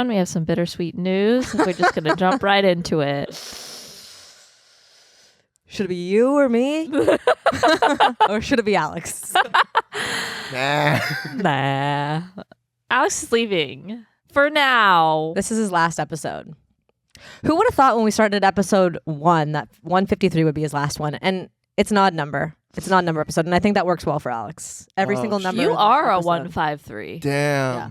everyone. We have some bittersweet news. We're just going to jump right into it. Should it be you or me? Or should it be Alex? Nah. Alex is leaving for now. This is his last episode. Who would have thought when we started episode 1 that 153 would be his last one? And it's an odd number. It's an odd number episode. And I think that works well for Alex. Every single number. You are a episode. 153. Damn. Yeah.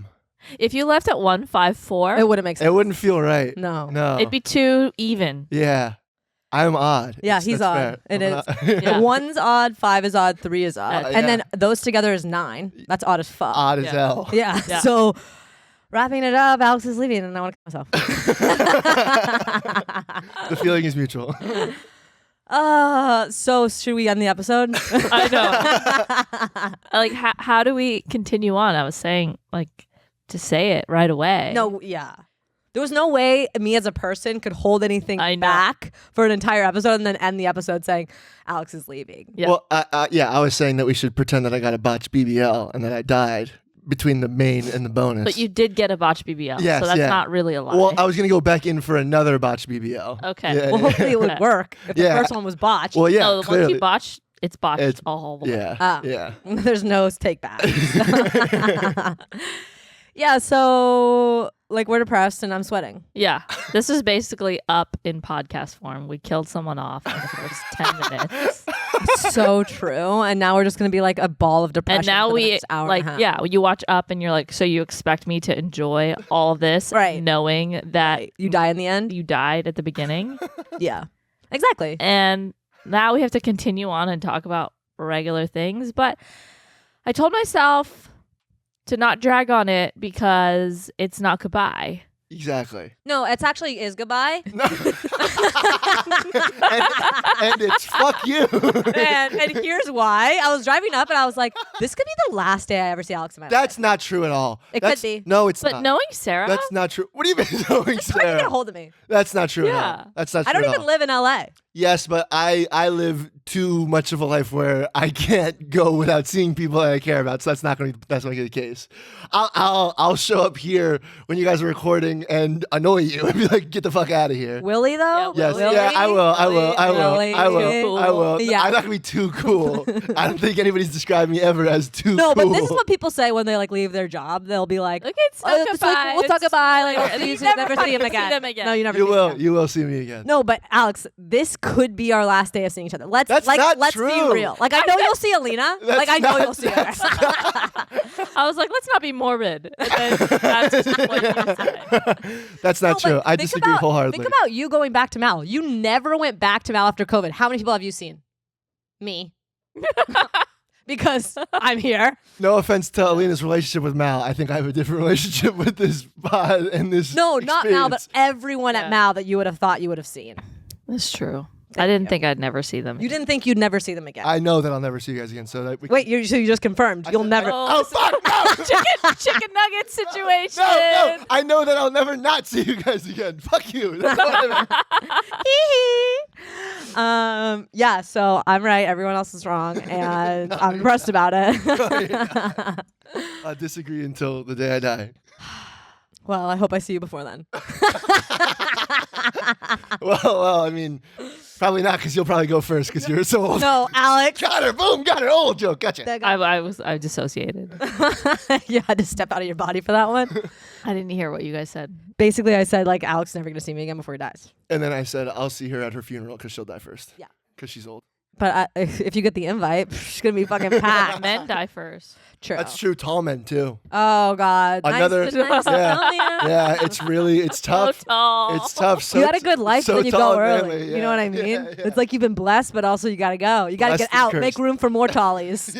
If you left at 154, It wouldn't make sense. It wouldn't feel right. No. No. it'd be too even. Yeah. I'm odd. Yeah, That's he's odd. fair. It is. Yeah. 1's odd, 5 is odd, 3 is odd. Yeah. And then those together is 9. That's odd as fuck. Odd as Yeah. hell. Yeah. Yeah. So wrapping it up, Alex is leaving and I want to kill myself. The feeling is mutual. So should we end the episode? I know. Like, how do we continue on? I was saying, like, to say it right away. No, yeah. There was no way me as a person could hold anything I know. back for an entire episode and then end the episode saying Alex is leaving. Yeah. Well, I was saying that we should pretend that I got a botched BBL and that I died between the main and the bonus. But you did get a botch BBL, Yes, so that's yeah. not really a lie. Well, I was going to go back in for another botched BBL. Okay. Yeah, Well, hopefully it would Okay. work if the Yeah. first one was botched. Well, yeah, no, once clearly. you botch, it's botched It's- all the way. Yeah. Yeah. There's no take back. Yeah, so like we're depressed and I'm sweating. Yeah. This is basically up in podcast form. We killed someone off in the first 10 minutes. So true. And now we're just going to be like a ball of depression. And now for the we, next hour like, and a half. yeah, you watch Up and you're like, so you expect me to enjoy all of this, Right. knowing that You die in the end? you died at the beginning. Yeah. Exactly. And now we have to continue on and talk about regular things. But I told myself to not drag on it because it's not goodbye. Exactly. No, it's actually is goodbye. and it's fuck you. and here's why. I was driving up and I was like, this could be the last day I ever see Alex in my life. That's not true at all. It That's- could be. No, it's But not. knowing Sarah, That's not true. What do you mean knowing Why are you Sarah? get a hold of me? That's not true at Yeah. all. That's not true I don't at even all. live in LA. Yes, but I live too much of a life where I can't go without seeing people that I care about. So that's not going to be the case. I'll show up here when you guys are recording and annoy you and be like, get the fuck out of here. Will he though? Yeah, Yes, Willie? yeah, I will. Willie? I will. Yeah. I'm not gonna be too cool. I don't think anybody's described me ever as too No, cool. but this is what people say when they like leave their job. They'll be like, okay, it's not it's like, goodbye. we'll talk goodbye. Like, And you you never see him again. them again. No, you never. You see him will. again. You will see me again. No, but Alex, this could be our last day of seeing each other. Let's That's like not let's true. be real. Like I know you'll see Aleena. Like I know not- you'll see her. I was like, let's not be morbid. And then that's what you said. That's not No, true. but I think disagree about- wholeheartedly. Think about you going back to Mal. You never went back to Mal after COVID. How many people have you seen? Me. Because I'm here. No offense to Aleena's relationship with Mal. I think I have a different relationship with this pod and this. No, not Mal, but experience. everyone Yeah. at Mal that you would have thought you would have seen. That's true. I didn't think I'd never see them. You didn't think you'd never see them again. I know that I'll never see you guys again. So that we Wait, so you just confirmed you'll said- never. Oh fuck no! chicken nugget situation. No, I know that I'll never not see you guys again. Fuck you. That's what I meant. Yeah, so I'm right. Everyone else is wrong, and I'm depressed about it. I'll disagree until the day I die. Well, I hope I see you before then. Well, I mean, probably not because you'll probably go first because you're so old. No, Alex. Got her. Boom. Got her. Old joke. Gotcha. I dissociated. You had to step out of your body for that one. I didn't hear what you guys said. Basically, I said like Alex is never gonna see me again before he dies. And then I said, I'll see her at her funeral because she'll die first. Yeah. Because she's old. But if you get the invite, it's gonna be fucking packed. Men die first. True. That's true. Tall men, too. Oh God. Another- Nice to yeah. know you. Yeah, it's tough. So tall. It's tough. So You had a good life, so then you tall go and early. manly, You know what I yeah. mean? Yeah, yeah. It's like you've been blessed, but also you gotta go. You gotta Blessed get out. and Make cursed. room for more tallies.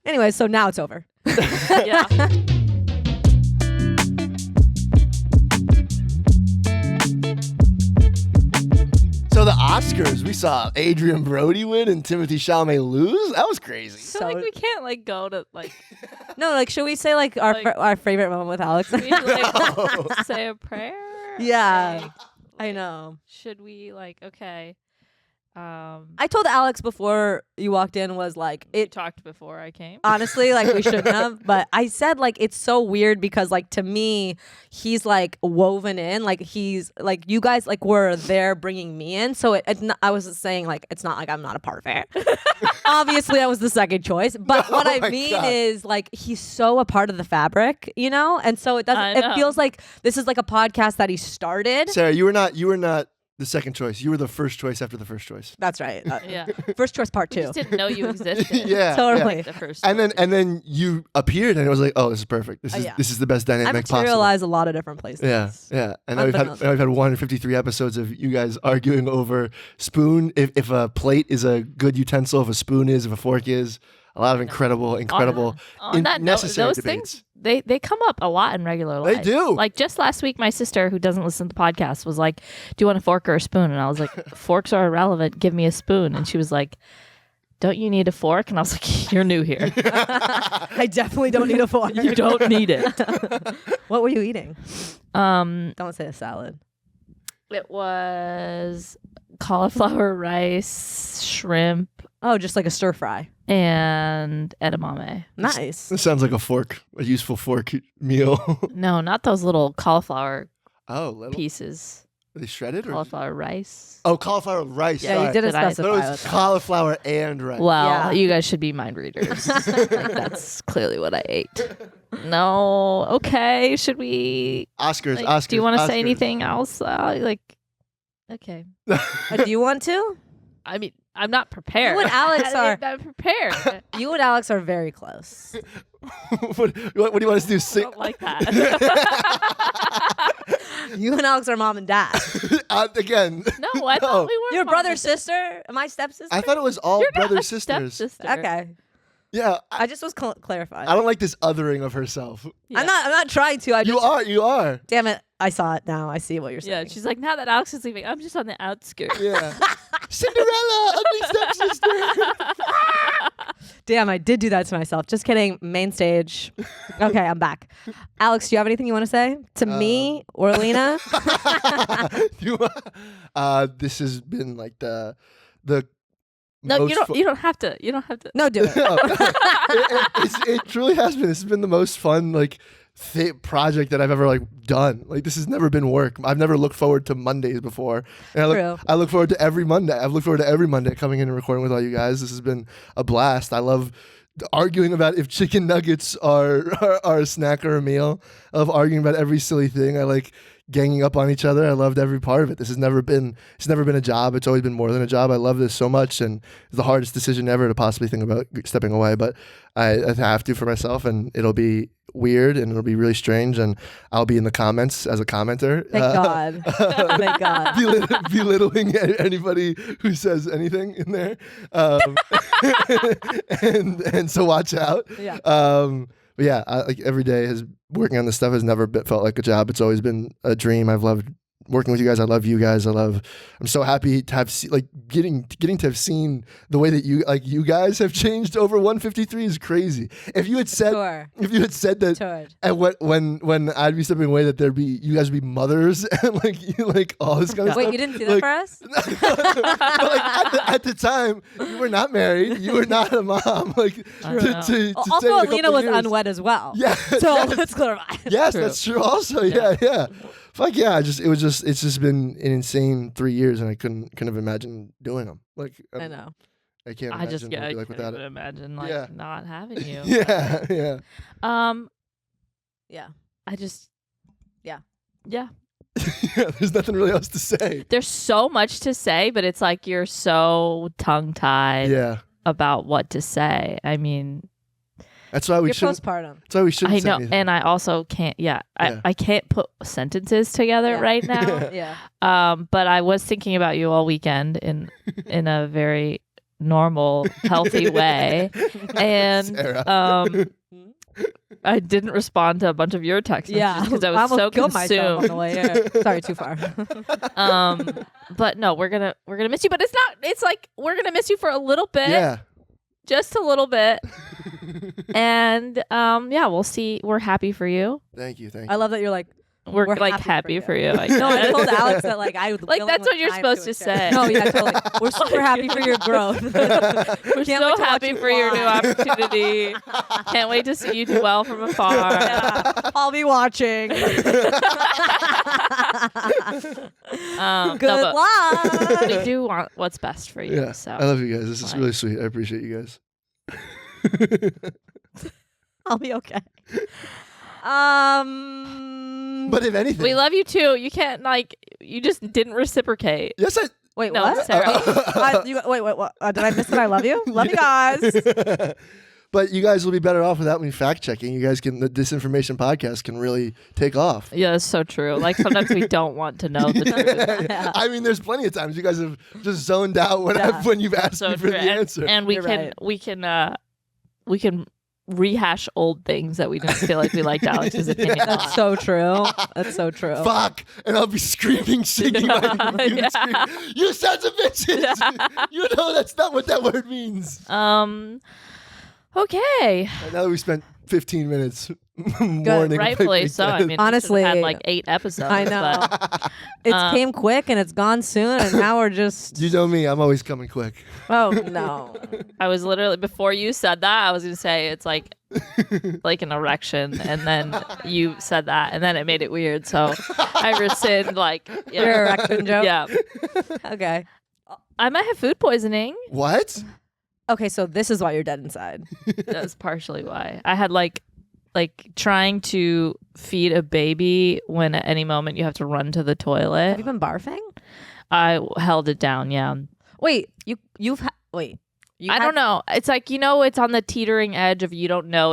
Anyway, so now it's over. Yeah. So the Oscars, we saw Adrian Brody win and Timothée Chalamet lose. That was crazy. So like we can't like go to like No, like should we say like our Like- our favorite moment with Alex? we, like, say a prayer? Yeah. Like, I know. should we like okay? I told Alex before you walked in was like we it. talked before I came. Honestly, like we shouldn't have, but I said like it's so weird because like to me, he's like woven in, like he's like you guys like were there bringing me in. So I was saying like it's not like I'm not a part of it. Obviously, I was the second choice, but what I mean God. is like he's so a part of the fabric, you know, and so it doesn't. I It know. feels like this is like a podcast that he started. Sarah, you were not the second choice. You were the first choice after the first choice. That's right. Yeah. First choice part We 2. just didn't know you existed. Yeah, Totally. Like the first And choice. then you appeared, and it was like, oh, this is perfect. This is Yeah. this is the best I dynamic possible. materialize a lot of different places. Yeah. And now we've Unbeknownst. had 153 episodes of you guys arguing over spoon. If a plate is a good utensil, if a spoon is, if a fork is. A lot of incredible On that note, necessary those debates. things they come up a lot in regular They life. do. Like just last week, my sister, who doesn't listen to the podcast, was like, "Do you want a fork or a spoon?" And I was like, "Forks are irrelevant. Give me a spoon." And she was like, "Don't you need a fork?" And I was like, "You're new here. I definitely don't need a fork. You don't need it." What were you eating? Um, Don't say a salad. it was cauliflower rice, shrimp, Oh, just like a stir fry. and edamame. Nice. This sounds like a useful fork meal. No, not those little cauliflower Oh, little. pieces. Are they shredded or? Cauliflower rice. Oh, cauliflower rice. Yeah, sorry. you didn't Did I- I thought it specify. was cauliflower and rice. Well, Yeah. you guys should be mind readers. Like, that's clearly what I ate. No. Okay. Should we? Oscars. Like, Oscars. do you want to Oscars. say anything else? Okay. Do you want to? I mean, I'm not prepared. You and Alex are- I'm prepared. You and Alex are very close. what do you want us to do? I Sing? don't like that. You and Alex are mom and dad. Again. No, I No. thought we were Your mom brother, and dad. sister, my stepsister. I thought it was all You're not brother a sisters. stepsister. Okay, Yeah. I just was clarifying. I don't like this othering of herself. Yeah. I'm not trying to. I just. You are. Damn it! I saw it now. I see what you're Yeah, saying. she's like, now that Alex is leaving, I'm just on the outskirts. Yeah. Cinderella, ugly stepsister. Damn, I did do that to myself. Just kidding. Main stage. Okay, I'm back. Alex, do you have anything you want to say to me or Aleena? This has been like the No, most you don't. fu- You don't have to. You don't have to. No, do it. it truly has been. This has been the most fun like project that I've ever like done. Like this has never been work. I've never looked forward to Mondays before, and True. I look forward to every Monday. I've looked forward to every Monday coming in and recording with all you guys. This has been a blast. I love arguing about if chicken nuggets are a snack or a meal. I love arguing about every silly thing. I like ganging up on each other. I loved every part of it. This has never been a job. It's always been more than a job. I love this so much, and it's the hardest decision ever to possibly think about stepping away. But I have to for myself, and it'll be weird and it'll be really strange, and I'll be in the comments as a commenter. Thank God. Thank God. Belittling anybody who says anything in there, and so watch out. Yeah. But yeah, like every day working on this stuff has never felt like a job. It's always been a dream. I've loved working with you guys. I love you guys. I'm so happy to have getting to have seen the way that you guys have changed over 153 is crazy. If you had said Sure. that Sure. and when I'd be stepping away that you guys would be mothers and like all this kind of Wait, stuff. you didn't see that for us? But like at the time, you were not married. You were not a mom. Like I know. to Also, say in a Aleena couple was years. unwed as well. Yeah. So yes, let's clarify. yes, True. that's true. Also, yeah. Fuck yeah! It's just been an insane 3 years, and I couldn't have imagined doing them. Like I know. I can't. I just imagine what it'd be like can't without even it. imagine Yeah. not having you. Yeah. Yeah. I just. Yeah. Yeah. Yeah. There's nothing really else to say. There's so much to say, but it's like you're so tongue tied Yeah. about what to say. I mean, That's why we You're shouldn't. postpartum. That's why we shouldn't. I say know, anything. and I also can't. Yeah, Yeah. I can't put sentences together Yeah. right now. Yeah. But I was thinking about you all weekend in a very normal, healthy way, and Sarah. I didn't respond to a bunch of your text messages because I was so almost killed myself on consumed. the way here. Sorry, too far. But no, we're gonna miss you. But it's not. It's like we're gonna miss you for a little bit, Yeah. just a little bit, and yeah, we'll see. We're happy for you. Thank you. I love that you're like, We're like happy for you. I No, I guess. told Alex that like I would Like that's what you're supposed to say. No, yeah, totally. We're super happy for your growth. We're Can't so wait to watch happy you for your new fly. opportunity. Can't wait to see you do well from afar. Yeah, I'll be watching. Good luck. We do want what's best for you. Yeah, So I love you guys. This is fine. really sweet. I appreciate you guys. I'll be okay. But if anything, we love you too. You can't you just didn't reciprocate. yes, I. Wait, No, what? Sarah. Wait, what? Did I miss it? I love you. Love you guys. But you guys will be better off without me fact checking. You guys can. The Disinformation podcast can really take off. Yeah, that's so true. Like sometimes we don't want to know the truth. I mean, there's plenty of times you guys have just zoned out when you've asked So me for true. the answer. And we You're can right. we can rehash old things that we didn't feel like we liked Alex's opinion on. That's so true. That's so true. Fuck, and I'll be screaming, shaking my computer Yeah. screen. You sons of bitches! You know that's not what that word means. Okay. And now that we spent 15 minutes mourning, Rightfully so. I mean, we Honestly, should've had like 8 episodes. I know. But It came quick and it's gone soon, and now we're just. you know me, I'm always coming quick. Oh no. I was literally before you said that, I was gonna say it's like an erection, and then you said that, and then it made it weird. So I rescind Your erection joke. Yeah. Okay. I might have food poisoning. What? Okay, so this is why you're dead inside. That's partially why. I had like trying to feed a baby when at any moment you have to run to the Have toilet. you been barfing? I held it down. Yeah. Wait, you've wait. I don't know. It's like, it's on the teetering edge of you don't know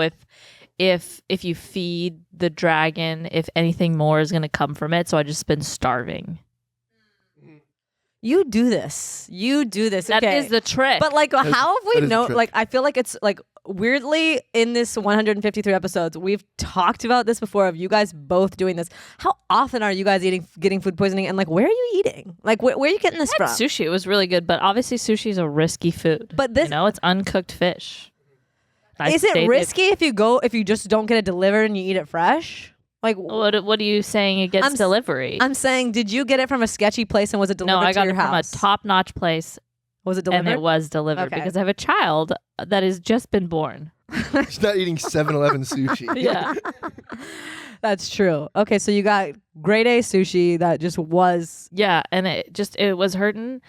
if you feed the dragon, if anything more is going to come from it. So I just been starving. You do this. That okay. is the trick. But like, how have that we is know? the trick. Like, I feel like it's like weirdly in this 153 episodes, we've talked about this before of you guys both doing this. How often are you guys getting food poisoning? And like, where are you eating? Like, where are you getting this I from? had sushi. It was really good, but obviously sushi is a risky food. But this it's uncooked fish. is it risky if you just don't get it delivered and you eat it fresh? Like, What are you saying against delivery? I'm saying, did you get it from a sketchy place and was it No, delivered I got to it your from house? a top-notch place, Was it delivered? and it was delivered Okay. because I have a child that has just been born. She's not eating 7-Eleven sushi. Yeah. That's true. Okay, so you got grade A sushi that just was. Yeah, and it was hurting,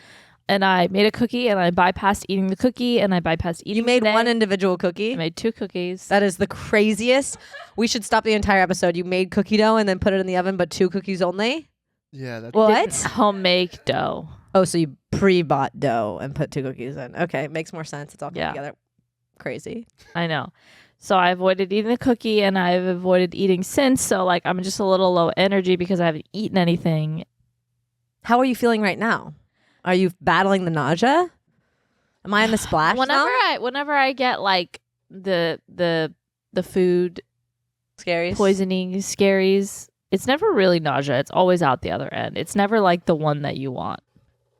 and I made a cookie, and I bypassed eating the cookie, and I bypassed eating You made today. one individual cookie. I made 2 cookies. That is the craziest. We should stop the entire episode. You made cookie dough and then put it in the oven, but 2 cookies only? Yeah, that's What? Homemade dough. Oh, so you pre-bought dough and put 2 cookies in. Okay, makes more sense. It's all coming Yeah. together. Crazy. I know. So I avoided eating the cookie, and I've avoided eating since. So like I'm just a little low energy because I haven't eaten anything. How are you feeling right now? Are you battling the nausea? Am I in the splash zone? Whenever I get like the food Scaries? poisoning scaries, it's never really nausea. It's always out the other end. It's never like the one that you want.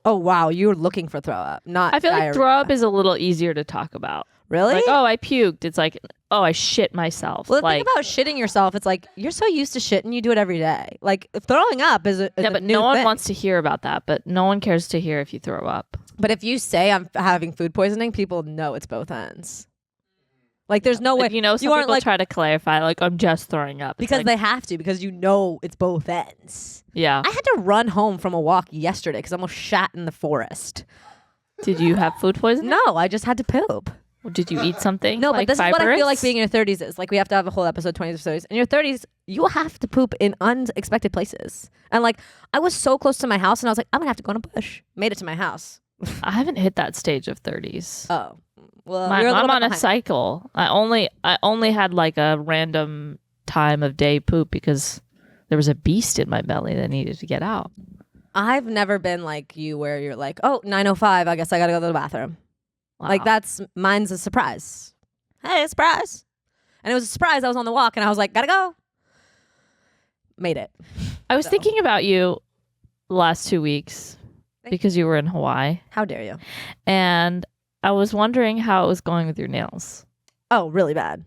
Oh, wow. You're looking for throw up, not I feel like diarrhea. throw up is a little easier to talk about. Really? Like, oh, I puked. It's like, oh, I shit myself. Well, the like, thing about shitting yourself, it's like you're so used to shitting, you do it every day. Like throwing up is a yeah, a but new no one thing. wants to hear about that. But no one cares to hear if you throw up. But if you say I'm having food poisoning, people know it's both ends. Like there's no way But, some you aren't people like try to clarify, like I'm just throwing up. It's because like, they have to because you know it's both ends. yeah. I had to run home from a walk yesterday because I almost shat in the forest. Did you have food poisoning? No, I just had to poop. Did you eat something? No, like but this is what I feel fibrous? like being in your 30s is. Like we have to have a whole episode 20s to 30s. In your 30s, you have to poop in unexpected places. And like I was so close to my house and I was like, I'm gonna have to go in a bush. Made it to my house. I haven't hit that stage of 30s. Oh. Well, I'm you're a little on bit a behind. cycle. I only had like a random time of day poop because there was a beast in my belly that needed to get out. I've never been like you where you're like, oh, 9:05, I guess I gotta go to the bathroom. Wow. Like mine's a surprise. Hey, surprise. And it was a surprise. I was on the walk and I was like, gotta go. Made it. I was so. thinking about you the last 2 weeks because you were in Hawaii, How dare you? and I was wondering how it was going with your nails. Oh, really bad.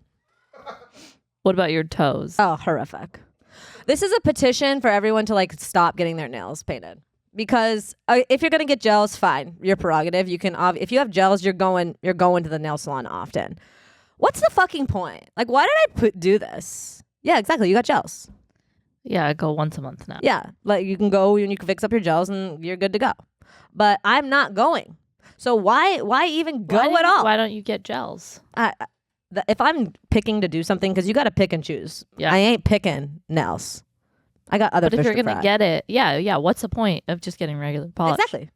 What about your toes? Oh, horrific. This is a petition for everyone to like stop getting their nails painted. Because if you're gonna get gels, fine, your prerogative. You can if you have gels, you're going to the nail salon often. What's the fucking point? Like, why did I do this? Yeah, exactly. You got gels. Yeah, I go once a month now. Yeah, like you can go and you can fix up your gels and you're good to go. But I'm not going. So why even go at all? Why don't you get gels? If I'm picking to do something, because you got to pick and choose. Yeah. I ain't picking nails. I got other But if fish you're to gonna fry. get it, yeah. What's the point of just getting regular polish? Exactly.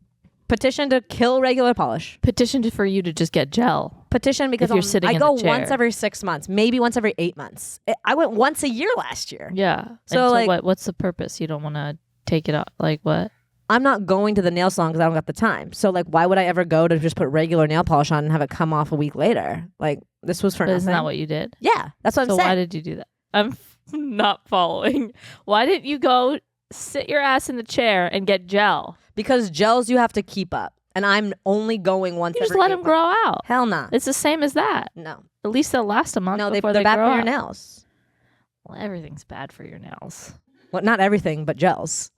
Petition to kill regular polish. Petition for you to just get gel. Petition because If you're sitting I in go the chair. once every 6 months, maybe once every 8 months. I went once a year last year. Yeah. So, And like- what's the purpose? You don't want to take it off. Like what? I'm not going to the nail salon because I don't got the time. So like, why would I ever go to just put regular nail polish on and have it come off a week later? Like this was for But nothing. isn't that what you did? Yeah, that's what So I'm saying. why did you do that? I'm not following. Why didn't you go sit your ass in the chair and get gel? Because gels you have to keep up, and I'm only going once. You just every let 8 them grow out. Hell nah. It's the same as that. No, At least they'll last a month no, before they're they bad grow for your out. nails. Well, everything's bad for your nails. Well, not everything, but gels.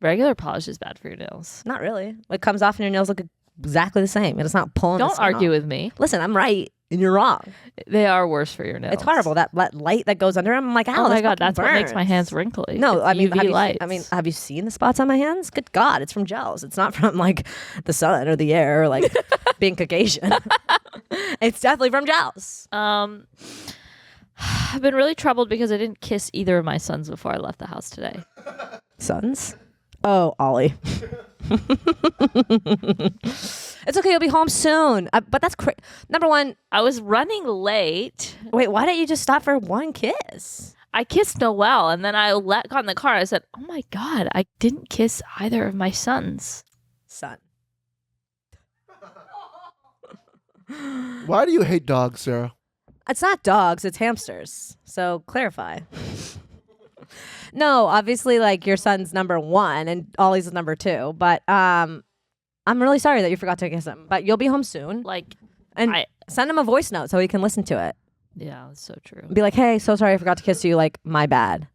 Regular polish is bad for your nails. Not really. It comes off and your nails look exactly the same. It's not pulling. the Don't skin argue off. with me. Listen, I'm right and you're wrong. They are worse for your nails. It's horrible. That light that goes under them. I'm like, Oh my this god, fucking that's what makes my burns. hands wrinkly. No, It's I mean, UV have you seen the spots on my hands? Good God, it's from gels. It's not from like the sun or the air or like being Caucasian. It's definitely from gels. I've been really troubled because I didn't kiss either of my sons before I left the house today. Sons? Oh, Ollie. It's okay. You'll be home soon. But that's number one. I was running late. Wait, why don't you just stop for one kiss? I kissed Noelle and then I got in the car. I said, "Oh my god, I didn't kiss either of my sons." Son. Why do you hate dogs, Sarah? It's not dogs. It's hamsters. So clarify. No, obviously, like your son's number one and Ollie's is number two. But I'm really sorry that you forgot to kiss him. But you'll be home soon. Like, And send him a voice note so he can listen to it. yeah, that's so true. Be like, hey, so sorry I forgot to kiss you. Like, my bad.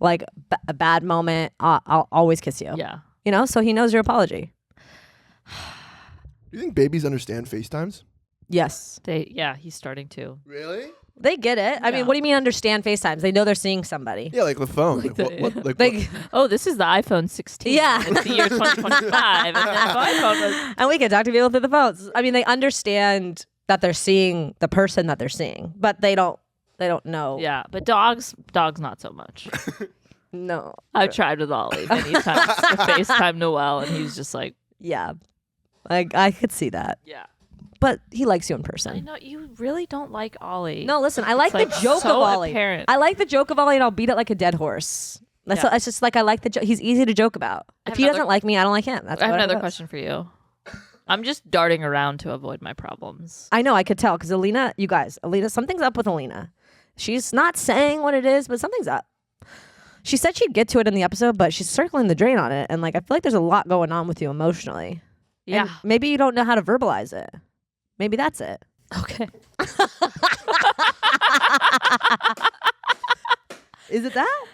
Like, a bad moment. I'll always kiss you. Yeah. You know, so he knows your apology. Do you think babies understand FaceTimes? Yes. He's starting to. Really? They get it. I mean, Yeah. what do you mean understand FaceTimes? They know they're seeing somebody. Yeah, like the phone. Like Like, the- what, like, They, Oh, this is the iPhone 16. Yeah. It's the year 2025. And that iPhone was and we can talk to people through the phones. I mean, they understand that they're seeing the person that they're seeing, but they don't know. Yeah, but dogs not so much. No. I've tried with Ollie many times to FaceTime Noelle, and he's just like, Yeah. Like, I could see that. yeah. But he likes you in I person. know you really don't like Ollie. No, listen, I like It's, the joke so of Ollie. apparent. I like the joke of Ollie, and I'll beat it like a dead horse. That's Yeah. it's just like I like the joke. He's easy to joke about. I If have he another- doesn't like me, I don't like him. That's I have what it another is. question for you. I'm just darting around to avoid my problems. I know, I could tell because Aleena, you guys, something's up with Aleena. She's not saying what it is, but something's up. She said she'd get to it in the episode, but she's circling the drain on it. And like, I feel like there's a lot going on with you emotionally. Yeah. And maybe you don't know how to verbalize it. Maybe that's it. Okay. Is it that?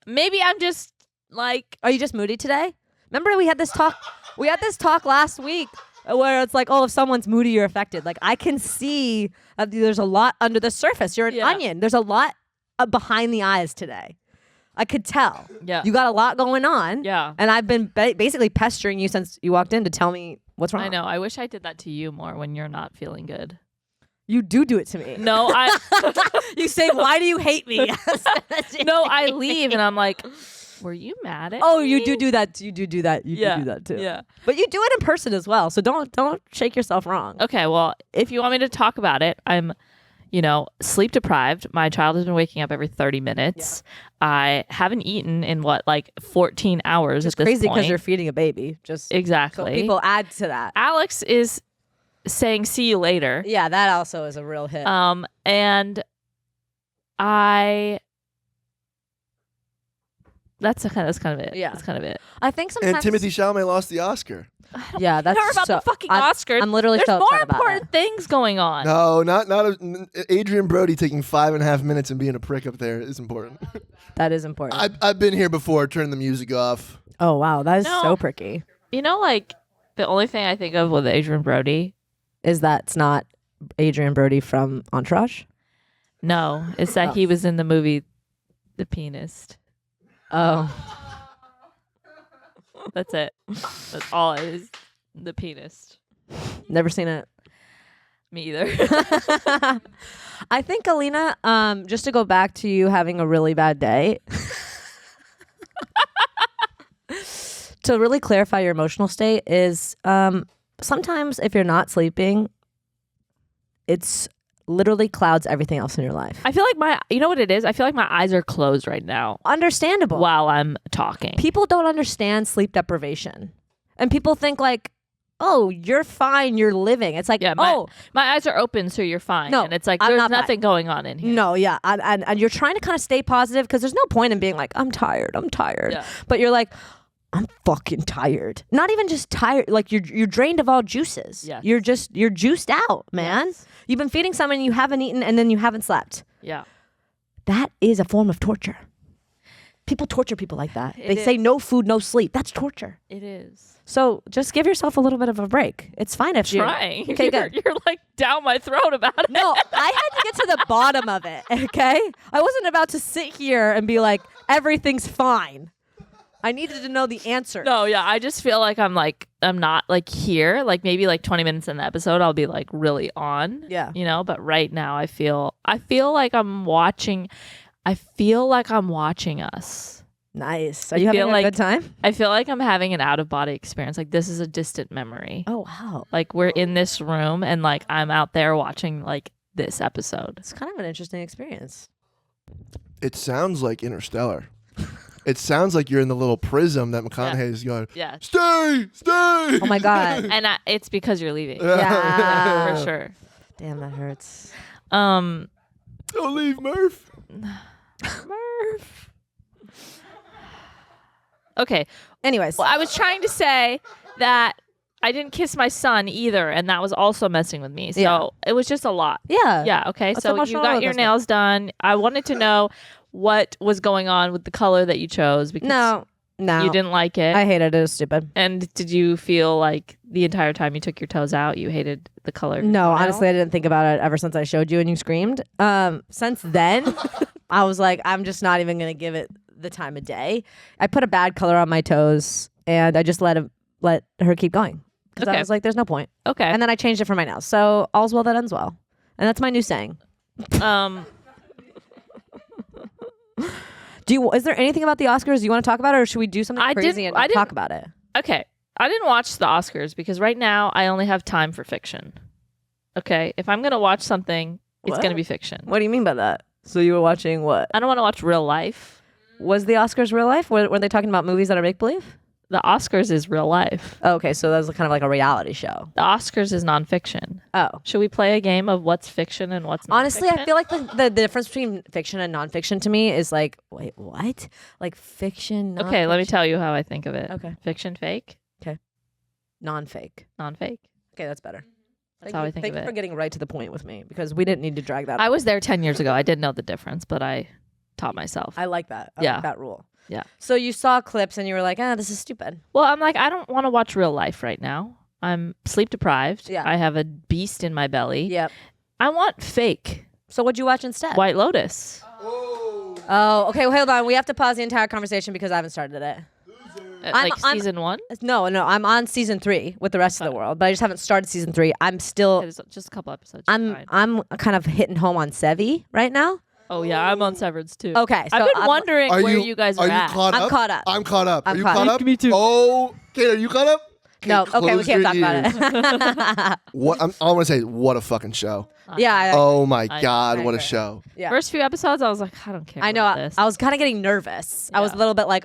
Maybe I'm just like, Are you just moody today? Remember we had this talk. We had this talk last week where it's like, oh, if someone's moody, you're affected. Like I can see there's a lot under the surface. You're an Yeah. onion. There's a lot behind the eyes today. I could tell. yeah. You got a lot going on. Yeah. And I've been basically pestering you since you walked in to tell me what's wrong. I know. I wish I did that to you more when you're not feeling good. You do it to me. No, I You say, why do you hate me? no, I leave and I'm like, were you mad at Oh, me? you do that. You do that. You Yeah. do that too. Yeah. But you do it in person as well. So don't shake yourself wrong. Okay, well, if you want me to talk about it, I'm, sleep deprived. My child has been waking up every 30 minutes. I haven't eaten in 14 hours It's at this crazy point. because you're feeding a baby. Just so Exactly. people add to that. Alex is saying see you later. Yeah, that also is a real hit. And I That's kind of it. Yeah. That's kind of it. I think sometimes And Timothy Chalamet lost the Oscar. Yeah, that's Care about so, the fucking I'm- Oscars. I'm literally There's so more upset about important it. things going on. No, not Adrian Brody taking 5.5 minutes and being a prick up there is important. That is important. I've been here before. Turn the music off. Oh wow, that is No. so pricky. You know, like the only thing I think of with Adrian Brody. Is that it's not Adrian Brody from Entourage? No, it's that he was in the movie The Pianist. Oh, That's it. That's all it is. The Pianist. never seen it. Me either. I think Aleena, just to go back to you having a really bad day, to really clarify your emotional state is sometimes if you're not sleeping, it's literally clouds everything else in your life. I feel like you know what it is? I feel like my eyes are closed right now Understandable. while I'm talking. People don't understand sleep deprivation. And people think like, oh, you're fine, you're living. It's like, Yeah, my eyes are open, so you're fine. No, and it's like I'm there's not fine. nothing going on in here. no, yeah. And you're trying to kind of stay positive because there's no point in being like, I'm tired. Yeah. But you're like, I'm fucking tired. Not even just tired. Like you're drained of all juices. Yes. You're juiced out, man. Yes. You've been feeding someone you haven't eaten and then you haven't slept. Yeah. That is a form of torture. People torture people like that. It They say is. no food, no sleep. That's torture. It is. So just give yourself a little bit of a break. It's fine if you're Trying. Okay, you're, good. you're like down my throat about it. No, I had to get to the bottom of it, okay? I wasn't about to sit here and be like, everything's fine. I needed to know the answer. No, yeah, I just feel like I'm not like here. Like maybe like 20 minutes in the episode, I'll be like really on. Yeah. You know, but right now I feel like I'm watching. I feel like I'm watching us. Nice. Are you having feel a like- good time? I feel like I'm having an out of body experience. Like this is a distant memory. Oh, wow. Like we're in this room and like I'm out there watching like this episode. It's kind of an interesting experience. It sounds like Interstellar. It sounds like you're in the little prism that McConaughey's going, Yeah. stay. Oh my God. And it's because you're leaving. Yeah. For sure. Damn, that hurts. Don't leave, Murph. Murph. Okay. Anyways. Well, I was trying to say that I didn't kiss my son either, and that was also messing with me. So Yeah. it was just a lot. Yeah. Yeah. Okay. That's So you emotional got roller your coaster. nails done. I wanted to know what was going on with the color that you chose because No. you didn't like it. I hated it. It was stupid. And did you feel like the entire time you took your toes out, you hated the color? of your No, toenail? honestly, I didn't think about it ever since I showed you and you screamed. Since then, I was like, I'm just not even gonna give it the time of day. I put a bad color on my toes, and I just let her keep going because I Okay. was like, there's no point. Okay. And then I changed it for my nails. So all's well that ends well, and that's my new saying. Is there anything about the Oscars you want to talk about, or should we do something I crazy didn't- and I not didn't- talk about it? Okay. I didn't watch the Oscars because right now I only have time for fiction. Okay. If I'm gonna watch something, it's What? gonna be fiction. What do you mean by that? So you were watching what? I don't want to watch real life. Was the Oscars real life? Were they talking about movies that are make believe? The Oscars is real life. Oh, okay, so that was kind of like a reality show. The Oscars is nonfiction. Oh. Should we play a game of what's fiction and what's nonfiction? Honestly, I feel like the difference between fiction and nonfiction to me is like, wait, what? Like fiction, Okay, let me nonfiction? tell you how I think of it. Okay. Fiction, fake, Non-fake. non-fake. Okay, that's better. That's how I think Thank of you for it. getting right to the point with me because we didn't need to drag that. I was there 10 years ago. I didn't know the difference, but I taught myself. I like that. I Yeah. like that rule. Yeah. So you saw clips and you were like, this is stupid. Well, I'm like, I don't want to watch real life right now. I'm sleep deprived. Yeah. I have a beast in my belly. Yep. I want fake. So what'd you watch instead? White Lotus. Oh, okay. Well, hold on. We have to pause the entire conversation because I haven't started it. Like season 1. No. I'm on season 3 with the rest of the world, but I just haven't started season 3. I'm still. There's just a couple episodes. I'm Fine. I'm kind of hitting home on Sevi right now. Oh yeah, I'm on Severance too. Okay, so I've been I'm- wondering where you guys are, Are you at. caught I'm up? caught up. I'm caught up. I'm Are you caught caught up. up? Me too. Oh, Kate, are you caught up? No, okay, we close can't your talk about ears. it. What I want to say, what a fucking show! Yeah, Oh my I- God, I what a agree. show! yeah. First few episodes, I was like, I don't care. I know. about this. I was kind of getting nervous. I was a Yeah. little bit like,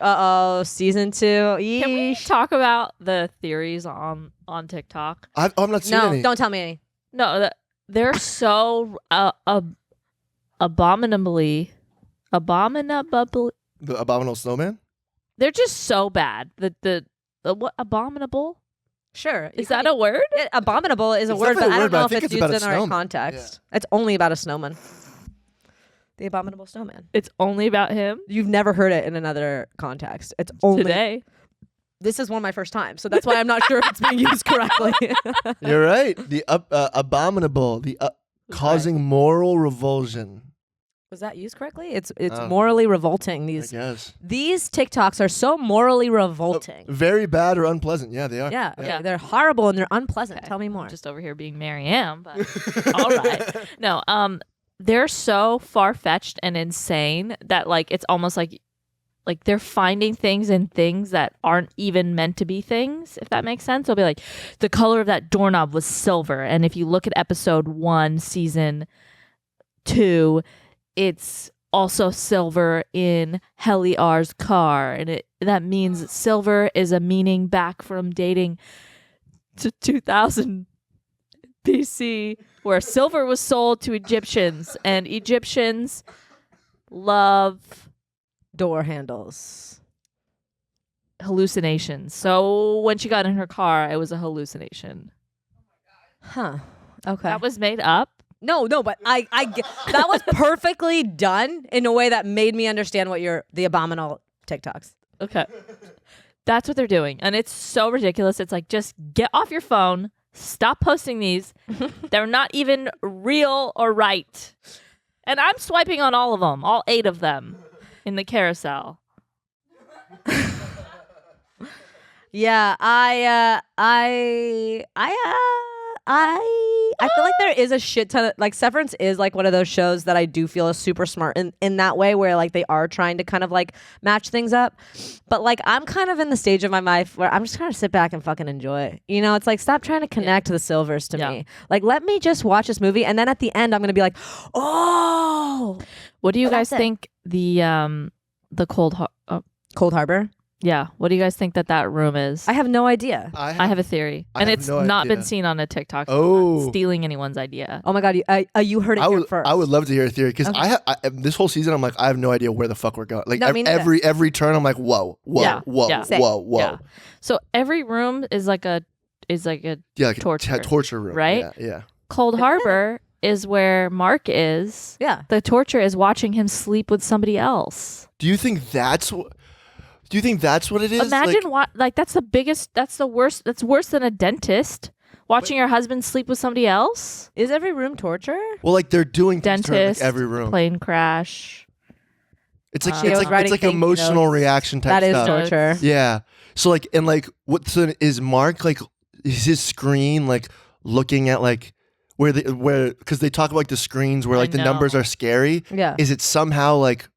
season 2. Yeesh. Can we talk about the theories on TikTok? I've not seen No, any. don't tell me any. No, they're so abominably. The Abominable Snowman. They're just so bad. The what abominable? Sure. Is that a word? Abominable is a It's word, but definitely I a don't word, but know I if think it's it's used about a in the right snowman. context. It's only about a snowman. The abominable snowman. It's only about him You've never heard it in another context. It's only today. This is one of my first times, so that's why I'm not sure if it's being used correctly. You're right. The abominable, causing moral revulsion. Was that used correctly? It's Oh. morally revolting. I These guess. TikToks are so morally revolting. Very bad or unpleasant. Yeah, they are. Yeah, Yeah. they're horrible and they're unpleasant. Okay. Tell me more. Just over here being Marianne, but all right. No, they're so far fetched and insane that like it's almost like they're finding things in things that aren't even meant to be things, if that makes sense. They'll be like, the color of that doorknob was silver. And if you look at episode 1, season 2, it's also silver in Heliar's car. And that means silver is a meaning back from dating to 2000 BC, where silver was sold to Egyptians. And Egyptians love Door handles. hallucinations. So when she got in her car, it was a hallucination. Huh. Okay. That was made up. No, but that was perfectly done in a way that made me understand what the abominable TikToks. Okay. That's what they're doing. And it's so ridiculous. It's like, just get off your phone. Stop posting these. They're not even real or right. And I'm swiping on all of them, all 8 of them in the carousel. Yeah, I feel like there is a shit ton of like Severance is like one of those shows that I do feel is super smart in that way where like they are trying to kind of like match things up. But like I'm kind of in the stage of my life where I'm just trying to sit back and fucking enjoy. You know, it's like stop trying to connect the silvers to me. Like let me just watch this movie and then at the end I'm gonna be like, oh. What do you guys That's it. think the Cold Harbor? Yeah. What do you guys think that room is? I have no idea. I have a theory. I And have it's no not idea. been seen on a TikTok. So I'm Oh. not stealing anyone's idea. Oh my god, you heard it here first. I would love to hear a theory because Okay. this whole season I'm like I have no idea where the fuck we're going. Like No, me neither. every turn I'm like whoa Yeah, yeah. whoa. Yeah. So every room is like a Yeah, like Torture. a torture room. Right? Yeah. Cold Harbor is where Mark is. Yeah. The torture is watching him sleep with somebody else. Do you think that's what it is? Imagine that's the biggest, that's the worst, that's worse than a dentist. Watching your husband sleep with somebody else. Is every room torture? Well, like they're doing things to her in, Dentist, like, every room. plane crash. It's like She was writing it's like thank you emotional notes. reaction type That is stuff. torture. Yeah. So like and like what so is Mark like is his screen like looking at like where because they talk about like the screens where like the numbers know. are scary. Yeah. Is it somehow like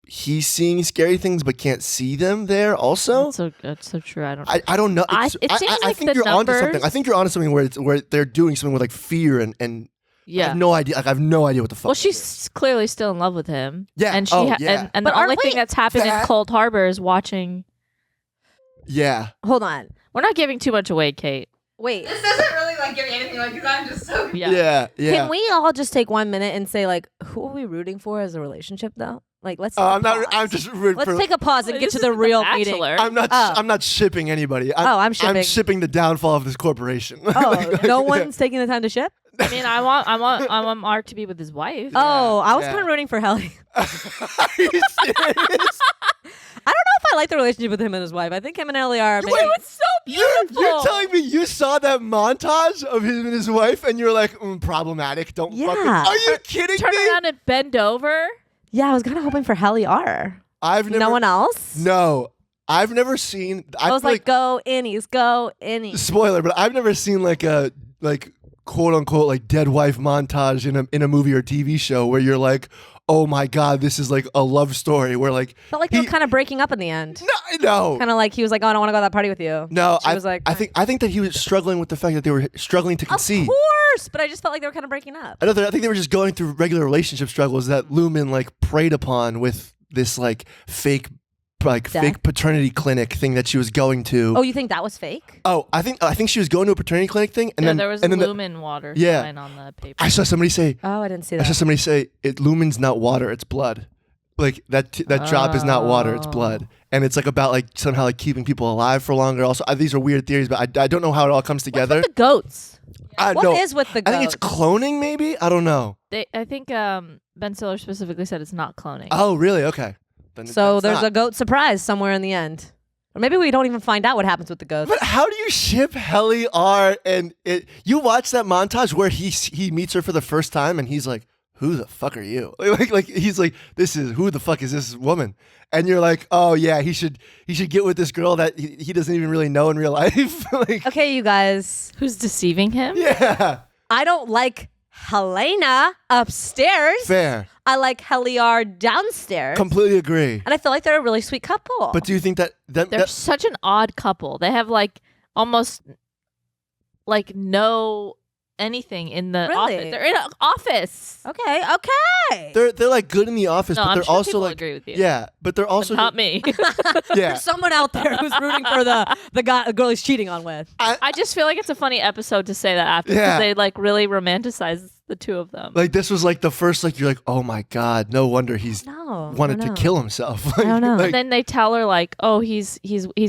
he's seeing scary things but can't see them there also? That's so true. I don't. I don't know. It seems I like think the you're onto something. numbers- I think you're onto something where they're doing something with like fear and I yeah. have no idea. Like I have no idea what the fuck. Well, it is. she's clearly still in love with him. Yeah. And she Oh, yeah. and But the aren't only thing we- that's happened in that- Cold Harbor is watching. Yeah. Hold on. We're not giving too much away, Kate. Wait. This doesn't really like give me anything away because I'm just so. Yeah. Yeah. Can we all just take 1 minute and say like who are we rooting for as a relationship though? Like let's take a I'm not. pause. I'm just rooting Let's for. take a pause and This get to isn't the real meeting. Bachelor. I'm not. Oh. I'm not shipping anybody. I'm shipping. I'm shipping the downfall of this corporation. Oh, no one's taking the time to ship? I mean, I want Mark to be with his wife. Oh, I was yeah. kind of rooting for Helly. Are you serious? I don't know if I like the relationship with him and his wife. I think him and Ellie are. Wait, maybe- It's so beautiful. You're telling me you saw that montage of him and his wife, and you're like, problematic. Don't Yeah. fucking. Are you kidding Turn me? around and bend over. Yeah, I was kind of hoping for Helly R. I've never. No one else? No, I've never seen. I was feel like, go innies, go innies. spoiler, but I've never seen like a quote unquote like dead wife montage in a movie or TV show where you're like, oh my god, this is like a love story where like Felt like they were kind of breaking up in the end. no. Kind of like he was like, oh, I don't want to go to that party with you. No, She was like, I think that he was struggling with the fact that they were struggling to of conceive. course, but I just felt like they were kind of breaking up. I think they were just going through regular relationship struggles that Lumen like preyed upon with this like fake paternity clinic thing that she was going to. Oh, you think that was fake? Oh, I think she was going to a paternity clinic thing, and Yeah, then there was and then lumen water Yeah. sign on the paper. I saw somebody say Oh, I didn't see I that. saw somebody say it lumen's not water, it's blood. like that drop is not water, it's blood. And it's like about like somehow like keeping people alive for longer. Also, these are weird theories, but I don't know how it all comes together. What's with the goats? What is with the goats? I think it's cloning, maybe. I don't know. I think Ben Stiller specifically said it's not cloning. Oh, really? Okay. So there's a goat surprise somewhere in the end. Or maybe we don't even find out what happens with the goats. But how do you ship Helly R and it? You watch that montage where he meets her for the first time and he's like, "Who the fuck are you?" Like he's like, who the fuck is this woman? And you're like, oh yeah, he should get with this girl that he doesn't even really know in real life. Like, Okay, you guys. Who's deceiving him? yeah, I don't like Helena upstairs. fair, I like Heliar downstairs. completely agree. And I feel like they're a really sweet couple. But do you think that They're such an odd couple. They have like almost like no anything in the Really? office. They're in an office. Okay. they're like good in the office, No, but I'm they're sure also people like agree with you. yeah, but they're also Not me. yeah. There's someone out there who's rooting for the girl he's cheating on with. I just feel like it's a funny episode to say that after because Yeah. they like really romanticize the two of them. Like this was like the first like you're like, oh my god, no wonder he's No. wanted I to don't know. kill himself. I don't know. Like, And then they tell her like, oh, he's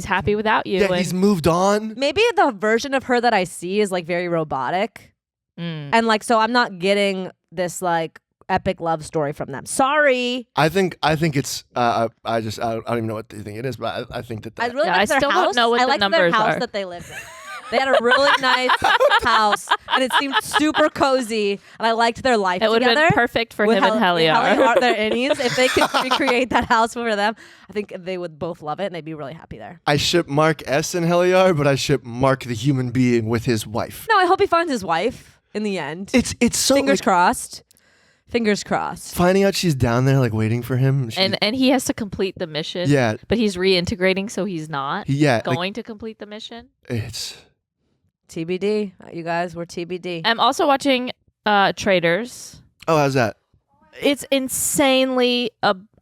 happy without you. yeah, and, he's moved on. Maybe the version of her that I see is like very robotic. Mm. And like, so I'm not getting this like epic love story from them. Sorry. I think it's I don't even know what they think it is, but I think that I really Yeah, like I their still don't house. know what I the like their numbers house are. that they lived in. They had a really nice house, and it seemed super cozy. And I liked their life It would have together. been perfect for him and Heliar. Heliar, their innies. If they could recreate that house for them, I think they would both love it, and they'd be really happy there. I ship Mark S and Heliar, but I ship Mark the human being with his wife. No, I hope he finds his wife in the end. It's so Fingers like, crossed. Fingers crossed. finding out she's down there like waiting for him. And he has to complete the mission. yeah, But he's reintegrating, so he's not yeah, going like, to complete the mission. it's TBD. You guys, we're TBD. I'm also watching Traders. oh, how's that? It's insanely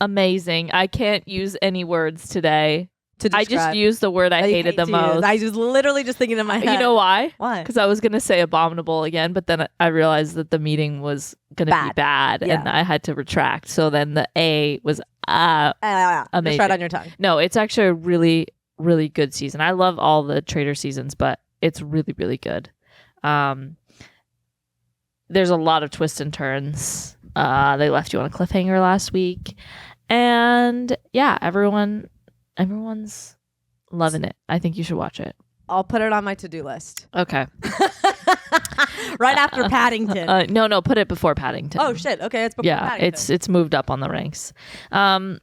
amazing. I can't use any words today. To I just describe. used the word I hated hate the to use. most. I was literally just thinking in my head. You know why? Why? Because I was going to say abominable again, but then I realized that the meeting was going to be bad Yeah. and I had to retract. So then the A was Just amazing. right on your tongue. No, it's actually a really, really good season. I love all the Trader seasons, but it's really, really good. There's a lot of twists and turns. They left you on a cliffhanger last week. And yeah, everyone's loving it. I think you should watch it. I'll put it on my to-do list. Okay. Right after Paddington. No, put it before Paddington. Oh shit. Okay, it's before Yeah, Paddington. it's moved up on the ranks. What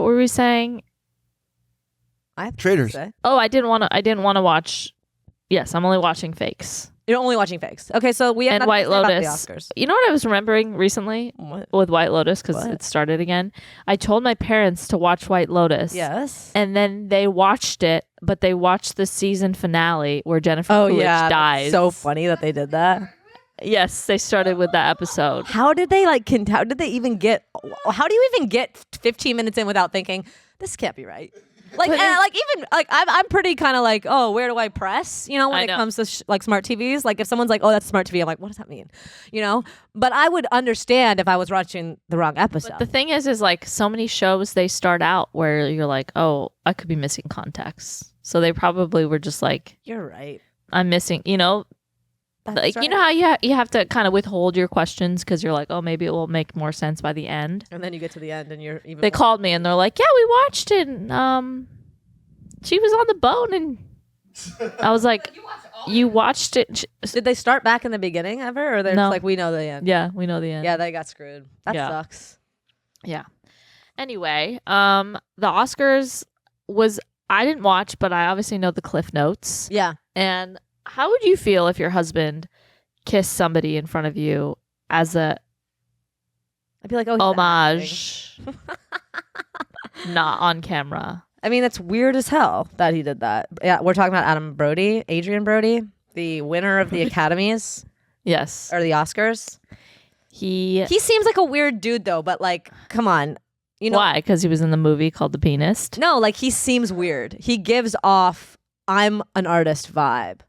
were we saying? I have to Traders. say. Oh, I didn't want to watch. Yes, I'm only watching Fakes You're only watching Fakes. Okay, so we have and nothing White to say about Lotus. the Oscars. You know what I was remembering recently What? with White Lotus because What? it started again. I told my parents to watch White Lotus. Yes. And then they watched it, but they watched the season finale where Jennifer Oh Coolidge yeah, dies. that's so funny that they did that. Yes, they started with that episode. How did they how did they even get? How do you even get 15 minutes in without thinking this can't be right? Like, I'm pretty kind of like, oh, where do I press? You know, when I it know. comes to like smart TVs. Like, if someone's like, oh, that's a smart TV, I'm like, what does that mean? You know. But I would understand if I was watching the wrong episode. But the thing is like so many shows they start out where you're like, oh, I could be missing context. So they probably were just like, You're right. I'm missing, That's like right. you know how you have to kind of withhold your questions because you're like, oh, maybe it will make more sense by the end. And then you get to the end, and you're even. They called me and they're like, yeah, we watched it. And, she was on the boat, and I was like, you watched it? Did they start back in the beginning ever, or they're No. just like, we know the end? Yeah, we know the end. Yeah, they got screwed. That Yeah. sucks. Yeah. Anyway, the Oscars I didn't watch, but I obviously know the Cliff Notes. Yeah. And how would you feel if your husband kissed somebody in front of you as a I'd be like, oh, he's homage, not on camera? I mean, it's weird as hell that he did that. Yeah, we're talking about Adrian Brody, the winner of the Academies Yes. or the Oscars. He He seems like a weird dude, though. But like, come on, you know? why? Because he was in the movie called The Pianist. No, like he seems weird. He gives off "I'm an artist" vibe.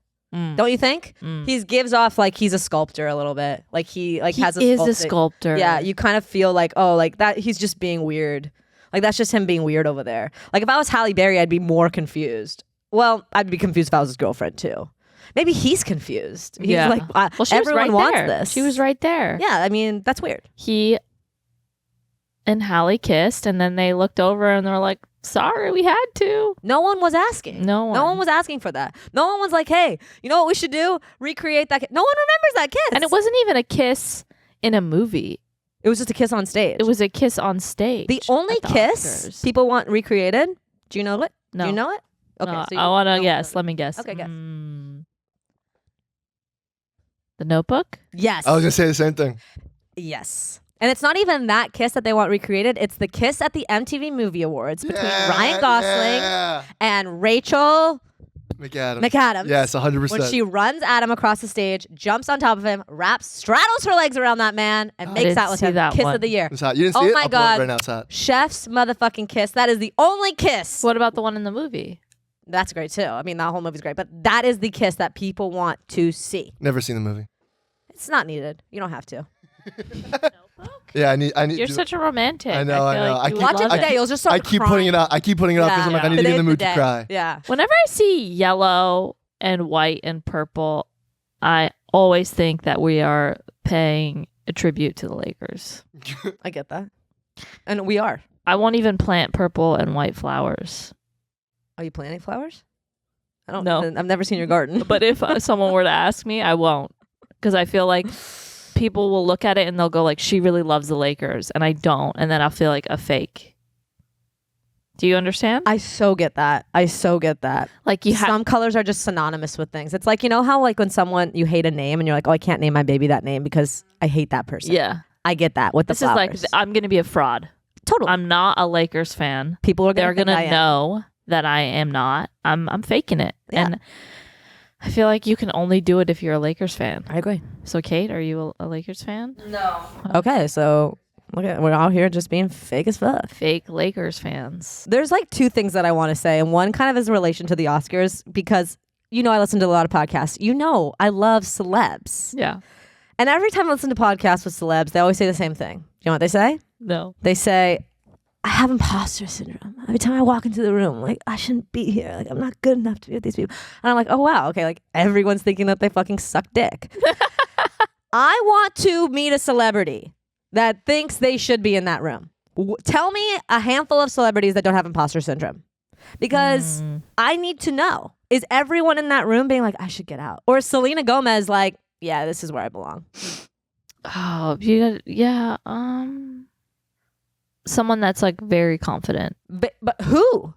Don't you think? He gives off like he's a sculptor a little bit. Like he has is a sculptor. Yeah, you kind of feel like, oh, like that he's just being weird. Like that's just him being weird over there. Like if I was Halle Berry, I'd be more confused. Well, I'd be confused if I was his girlfriend too. Maybe he's confused. He's like, well, she everyone was right wants there. this. She was right there. Yeah, I mean, that's weird. He and Halle kissed, and then they looked over and they were like, sorry, we had to. No one was asking. No one was asking for that. No one was like, hey, you know what we should do? Recreate that. No one remembers that kiss. And it wasn't even a kiss in a movie. It was just a kiss on stage. It was a kiss on stage. The only kiss Oscars. people want recreated. Do you know it? No. Do you know it? Okay. No, so you I want to don't guess. know. Let me guess. Okay, guess. The Notebook? Yes. I was gonna say the same thing. Yes. And it's not even that kiss that they want recreated. It's the kiss at the MTV Movie Awards between Ryan Gosling and Rachel McAdams. Yes, 100%. When she runs Adam across the stage, jumps on top of him, straddles her legs around that man, and makes out with him. Kiss of the year. It's hot. You didn't see Oh it? my I'll pull it God. right now. It's hot. Chef's motherfucking kiss. That is the only kiss. What about the one in the movie? That's great too. I mean, that whole movie's great, but that is the kiss that people want to see. Never seen the movie. It's not needed. You don't have to. Yeah, I need. You're such a romantic. I know. Like you would Watch it love today. You'll just start I keep crying. putting it out. I keep putting it out because I'm like, I need to get in the mood to cry. Yeah. Whenever I see yellow and white and purple, I always think that we are paying a tribute to the Lakers. I get that. And we are. I won't even plant purple and white flowers. Are you planting flowers? I don't No. I've never seen your garden. But if someone were to ask me, I won't. Because I feel like people will look at it and they'll go like, she really loves the Lakers. And I don't. And then I'll feel like a fake. Do you understand? I so get that. Like you have Some colors are just synonymous with things. It's like, you know how like when you hate a name and you're like, oh, I can't name my baby that name because I hate that person. Yeah. I get that with the This flowers. is like, I'm going to be a fraud. Totally. I'm not a Lakers fan. People are They're going going to to know that I am not. I'm faking it. Yeah. And I feel like you can only do it if you're a Lakers fan. I agree. So Kate, are you a Lakers fan? No. Okay, so we're out here just being fake as fuck. Fake Lakers fans. There's like two things that I want to say, and one kind of is in relation to the Oscars because I listen to a lot of podcasts. I love celebs, Yeah. and every time I listen to podcasts with celebs, they always say the same thing. You know what they say? No. They say, I have imposter syndrome. Every time I walk into the room, like, I shouldn't be here. Like, I'm not good enough to be with these people. And I'm like, oh, wow. Okay, like, everyone's thinking that they fucking suck dick. I want to meet a celebrity that thinks they should be in that room. Tell me a handful of celebrities that don't have imposter syndrome. Because I need to know. Is everyone in that room being like, I should get out? Or is Selena Gomez like, yeah, this is where I belong? Oh, yeah. Someone that's like very confident. But who?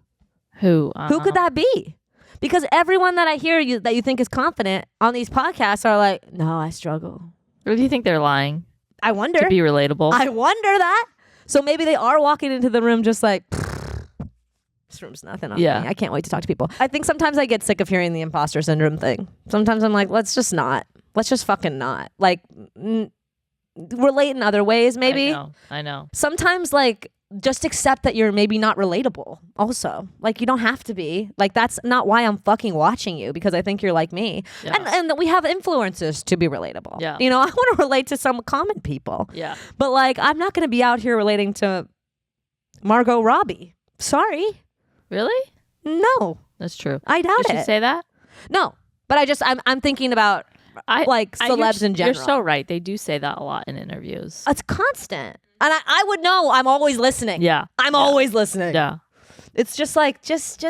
Who? Who could that be? Because everyone that I hear that you think is confident on these podcasts are like, no, I struggle. Or do you think they're lying I wonder. to be relatable? I wonder that. So maybe they are walking into the room just like, this room's nothing on me. I can't wait to talk to people. I think sometimes I get sick of hearing the imposter syndrome thing. Sometimes I'm like, let's just not. Let's just fucking not. Like, relate in other ways, maybe. I know. Sometimes, like, just accept that you're maybe not relatable also. Like, you don't have to be. Like, that's not why I'm fucking watching you, because I think you're like me. Yeah. And that we have influencers to be relatable. Yeah. I want to relate to some common people. Yeah. But, like, I'm not going to be out here relating to Margot Robbie. Sorry. Really? No. That's true. I doubt Did it. she say that? No. But I'm thinking about celebs in general. You're so right. They do say that a lot in interviews. It's constant. And I would know. I'm always listening. Yeah. I'm always listening. Yeah. It's just like, just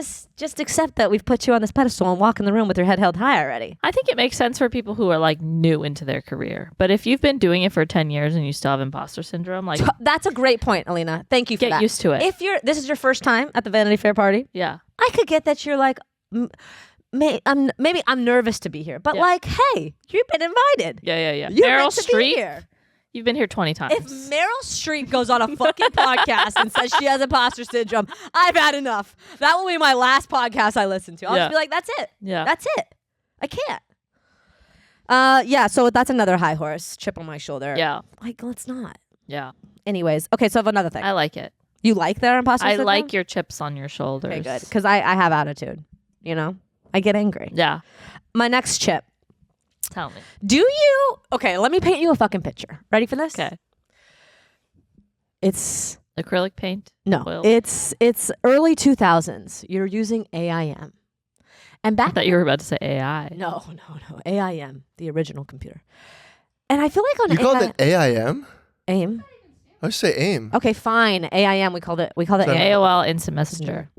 accept that we've put you on this pedestal and walk in the room with your head held high already. I think it makes sense for people who are like new into their career. But if you've been doing it for 10 years and you still have imposter syndrome, like That's a great point, Aleena. Thank you for that. get used to it. If this is your first time at the Vanity Fair party, Yeah. I could get that you're like, maybe I'm nervous to be here. But like, hey, you've been invited. Yeah. You're Meryl meant to be Streep, here. you've been here 20 times. If Meryl Streep goes on a fucking podcast and says she has imposter syndrome, I've had enough. That will be my last podcast I listen to. I'll just be like, that's it. Yeah. That's it. I can't. So that's another high horse chip on my shoulder. Yeah. Like, let's not. Yeah. Anyways, okay, so I have another thing. I like it. You like their imposter I syndrome? like your chips on your shoulders. Okay, good. Because I have attitude, I get angry. Yeah. My next chip. Tell me. Do you? Okay, let me paint you a fucking picture. Ready for this? Okay. It's Acrylic paint. no. Oil. It's early 2000s. You're using AIM, and I back thought you were about to say AI. no AIM, the original computer. And I feel like on You called it AIM? AIM. I would say AIM. Okay, fine. AIM. We called it. Sorry. AOL Instant Messenger.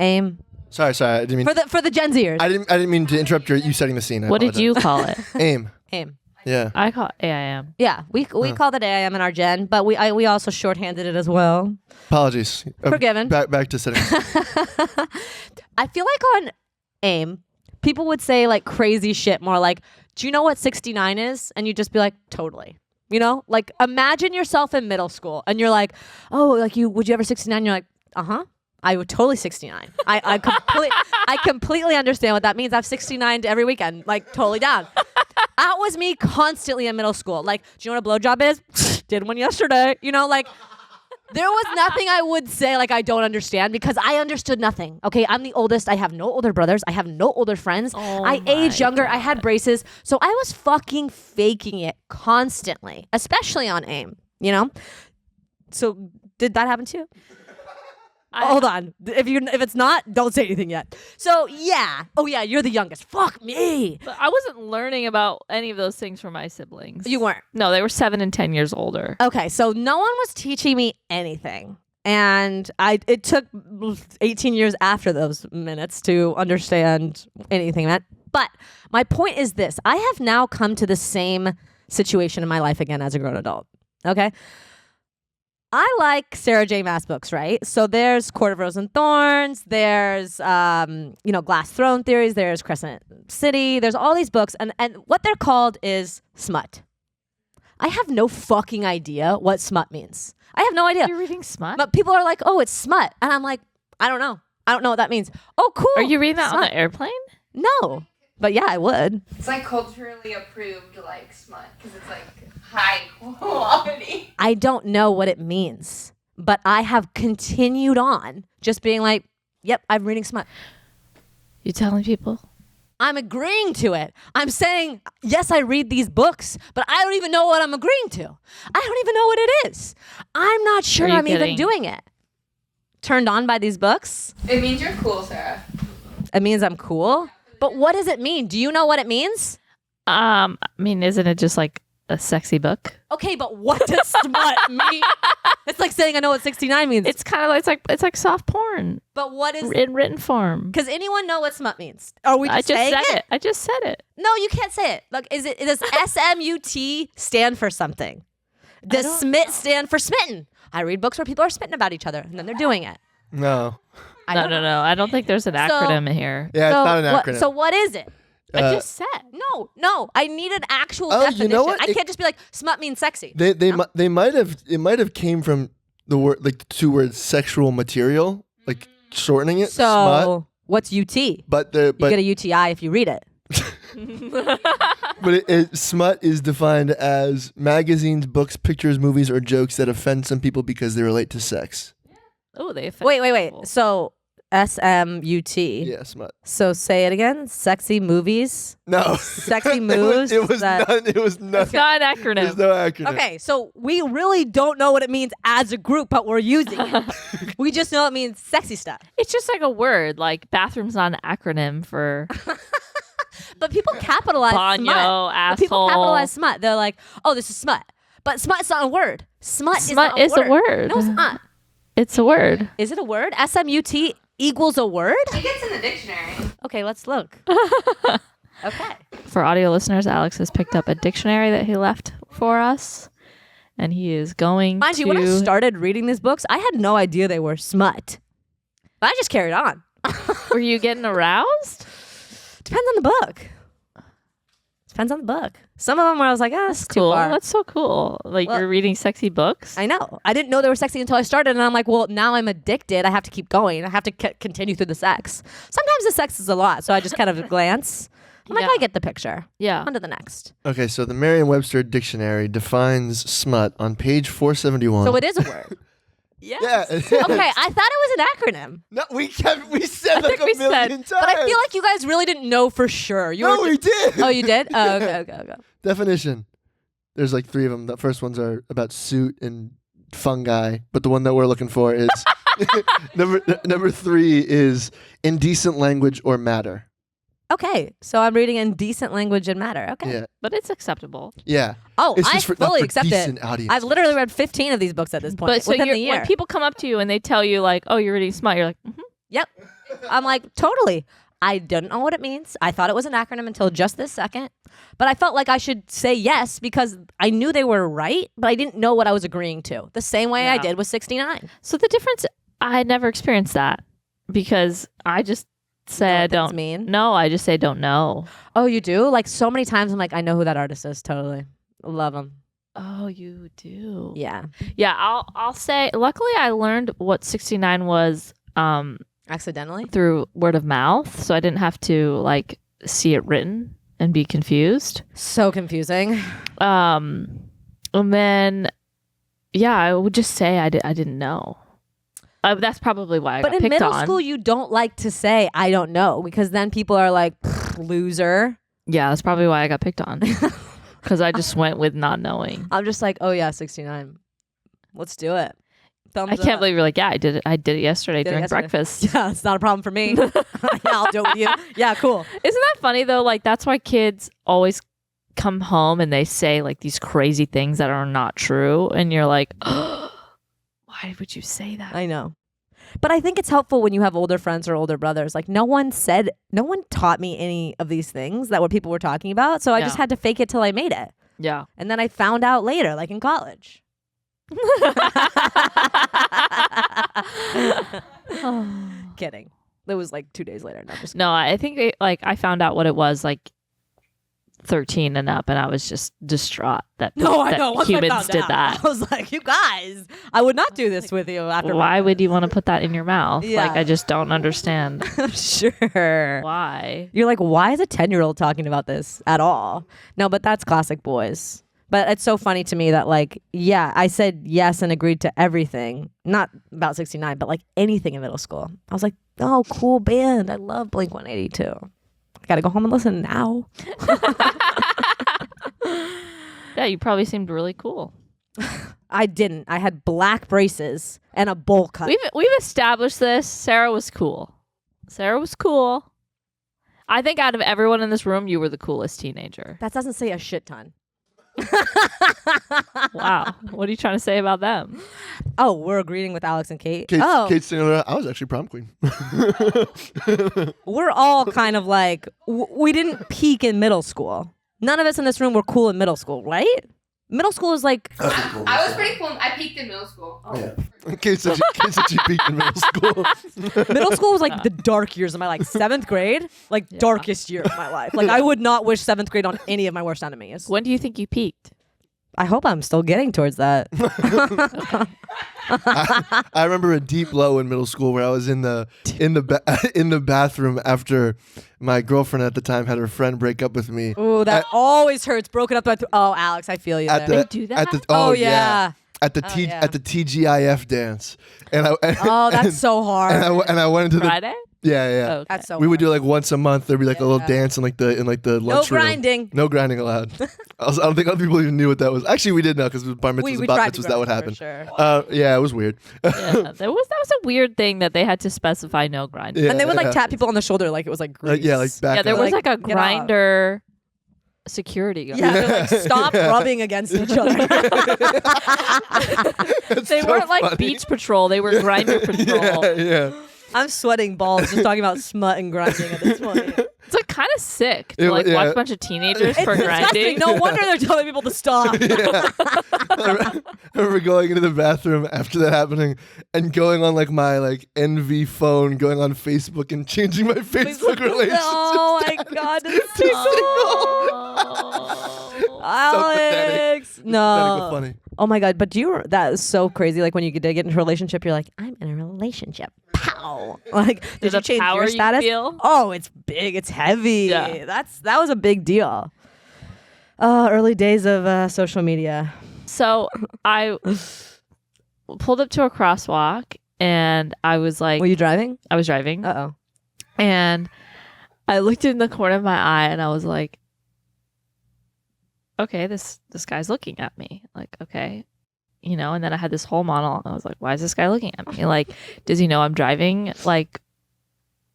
AIM Sorry, I didn't mean. for the Gen Zers. I didn't mean to interrupt you setting the scene. I What did apologize. you call it? AIM? AIM. Yeah. I call it AIM. Yeah, we called it AIM in our gen, but we also shorthanded it as well. Apologies. Forgiven. Back to setting. I feel like on AIM, people would say like crazy shit, more like, "Do you know what 69 is?" And you'd just be like, "Totally." You know, like imagine yourself in middle school and you're like, "Oh, like would you ever 69?" You're like, "Uh-huh. I would totally 69." I completely understand what that means. I've 69'd every weekend, like totally down. That was me constantly in middle school. Like, do you know what a blowjob is? Did one yesterday. You know, like there was nothing I would say like I don't understand because I understood nothing. Okay, I'm the oldest. I have no older brothers. I have no older friends. Oh I my aged younger. I had God. braces. So I was fucking faking it constantly, especially on AIM, you know? So did that happen to you? Hold on. If it's not, don't say anything yet. So yeah. Oh yeah, you're the youngest. Fuck me. But I wasn't learning about any of those things from my siblings. You weren't. No, they were 7 and 10 years older. Okay, so no one was teaching me anything. And it took 18 years after those minutes to understand anything meant. But my point is this. I have now come to the same situation in my life again as a grown adult. Okay? I like Sarah J. Maas books, right? So there's Court of Rose and Thorns. There's, Glass Throne Theories. There's Crescent City. There's all these books. And what they're called is smut. I have no fucking idea what smut means. I have no idea. You're reading smut? But people are like, oh, it's smut. And I'm like, I don't know. I don't know what that means. Oh, cool. Are you reading that on Smut. the airplane? No. But yeah, I would. It's like culturally approved, like smut, because it's like high quality. I don't know what it means. But I have continued on just being like, yep, I'm reading smut. You telling people? I'm agreeing to it. I'm saying, yes, I read these books, but I don't even know what I'm agreeing to. I don't even know what it is. I'm not sure Are you I'm even kidding? doing it. Turned on by these books? It means you're cool, Sarah. It means I'm cool. But what does it mean? Do you know what it means? I mean, isn't it just like a sexy book? Okay, but what does smut mean? It's like saying I know what 69 means. It's kind of like it's like soft porn But what is? in written form. Does anyone know what smut means? Are we I just just saying said it? it. I just said it. No, you can't say it. Look, does SMUT stand for something? Does don't smit stand for smitten? I read books where people are smitten about each other and then they're doing it. No. I No, don't no, know. no. I don't think there's an acronym here. Yeah, it's not an acronym. So what is it? I Uh, just said. No. I need an actual Oh, definition. you know what? I can't just be like smut means sexy. They might have came from the word, like the two words sexual material, like shortening it. So smut. what's UT? You But get a UTI if you read it. smut is defined as magazines, books, pictures, movies, or jokes that offend some people because they relate to sex. Oh, they offend Wait. people. So SMUT. Yeah, smut. So say it again. Sexy movies. No. Sexy moves It was that- none. It was It's nothing. not an acronym. There's no acronym. Okay, so we really don't know what it means as a group, but we're using it. We just know it means sexy stuff. It's just like a word. Like bathroom's not an acronym for But people capitalize banyo, smut. asshole. But people capitalize smut. They're like, oh, this is smut. But smut's not a word. Smut Smut is is not a word. No, it's not. It's a word. Is it a word? SMUT equals a word? It gets in the dictionary. Okay, let's look. Okay. For audio listeners, Alex has picked up a dictionary that he left for us, and he is going Mind to. you, when I started reading these books, I had no idea they were smut. But I just carried on. Were you getting aroused? Depends on the book. Depends on the book. Some of them where I was like, That's that's too cool. far. That's so cool. Like Well, you're reading sexy books. I know. I didn't know they were sexy until I started, and I'm like, well, now I'm addicted. I have to keep going. I have to continue through the sex. Sometimes the sex is a lot, so I just kind of glance. I'm like, Yeah. I get the picture. Yeah. On to the next. Okay, so the Merriam-Webster dictionary defines smut on page 471. So it is a word. Yes. Yeah. Okay, I thought it was an acronym. No, we said like we a million times. But I feel like you guys really didn't know for sure. No, we did. Oh, you did? Oh, okay. Definition. There's like 3 of them. The first ones are about suit and fungi, but the one that we're looking for is number 3 is indecent language or matter. Okay, so I'm reading in decent language and matter. Okay. Yeah. But it's acceptable. Yeah. Oh, It's I just fully for accept it. decent audience. I've literally read 15 of these books at this point But so within the year. when people come up to you and they tell you like, "Oh, you're reading Smut," you're like, Yep. I'm like, totally. I didn't know what it means. I thought it was an acronym until just this second. But I felt like I should say yes because I knew they were right, but I didn't know what I was agreeing to. The same way I Yeah. did with 69. So the difference, I never experienced that because I just say I What things don't mean? know. I just say don't know. Oh, you do? Like so many times I'm like, I know who that artist is. Totally. Love him. Oh, you do. Yeah. Yeah, I'll say. Luckily, I learned what 69 was Accidentally? through word of mouth, so I didn't have to like see it written and be confused. So confusing. And then, yeah, I would just say I didn't know. That's probably why I But got in picked middle on. school, you don't like to say, I don't know, because then people are like, loser. Yeah, that's probably why I got picked on. Because I just went with not knowing. I'm just like, oh yeah, 69. Let's do it. Thumbs I can't up. believe you're like, yeah, I did it. I did it yesterday Did it during yesterday. breakfast. Yeah, it's not a problem for me. Yeah, I'll do it with you. Yeah, cool. Isn't that funny though? Like that's why kids always come home and they say like these crazy things that are not true, and you're like, oh, why would you say that? I know. But I think it's helpful when you have older friends or older brothers. Like no one taught me any of these things that what people were talking about. So I just Yeah. had to fake it till I made it. Yeah. And then I found out later, like in college. Kidding. It was like 2 days later. No, just No, I think I found out what it was like 13 and up, and I was just distraught that, that Once I humans found did out, that. I was like, you guys, I would not do this with you after. Why would you want to put that in your mouth? Yeah. Like, I just don't understand Sure. why. You're like, why is a 10-year-old talking about this at all? No, but that's classic boys. But it's so funny to me that like, yeah, I said yes and agreed to everything. Not about 69, but like anything in middle school. I was like, oh, cool band. I love Blink 182. I gotta go home and listen now. Yeah, you probably seemed really cool. I didn't. I had black braces and a bowl cut. We've established this. Sarah was cool. Sarah was cool. I think out of everyone in this room, you were the coolest teenager. That doesn't say a shit ton. Wow. What are you trying to say about them? Oh, we're agreeing with Alex and Kate. Kate, Oh, Kate's saying, I was actually prom queen. we're all kind of like, we didn't peak in middle school. None of us in this room were cool in middle school, right? Middle school is like, I was pretty cool. I peaked in middle school. Kate said she peaked in middle school. middle school was like the dark years of my life. 7th grade, like darkest year of my life. Like I would not wish 7th grade on any of my worst enemies. When do you think you peaked? I hope I'm still getting towards that. I remember a deep low in middle school where I was in the bathroom after my girlfriend at the time had her friend break up with me. Ooh, that always hurts. Broken up. Oh, Alex, I feel you At there. They do that? Oh, yeah. At the yeah. at the TGIF dance, Oh, that's so hard. and I went into Friday? yeah. Okay. That's so We would hard. do like once a month. There'd be like a little dance in the No lunchroom. grinding. No grinding allowed. I don't think other people even knew what that was. Actually, we did know because bar mitzvahs We and bat tried to mitzvahs that would grind happen. for sure. Yeah, it was weird. Yeah, that was a weird thing that they had to specify no grinding. Yeah, And they would like yeah. tap people on the shoulder like it was like grease. Like back Yeah, there up. was Like, like a get off. grinder security guard. Yeah, they're like, stop rubbing against each other. They weren't like beach patrol, they were grinder patrol. Yeah. I'm sweating balls just talking about smut and grinding at this point. It's like kind of sick to It- like yeah. watch a bunch of teenagers It's for disgusting. grinding. No wonder they're telling people to stop. I remember going into the bathroom after that happening and going on like my NV phone, going on Facebook and changing my Facebook relationship. Oh my god, it's Oh. Alex. Pathetic, No. but funny. Oh my god, but that is so crazy. Like when you get into a relationship, you're like, I'm in a relationship. Pow. Like, did The you change power your you status? feel? Oh, it's big. It's heavy. Yeah. That was a big deal. Early days of social media. So I pulled up to a crosswalk, and I was like, Were you driving? I was driving, Uh-oh. and I looked in the corner of my eye, and I was like, okay, this guy's looking at me. Like, okay, and then I had this whole monologue. I was like, why is this guy looking at me? Like, does he know I'm driving like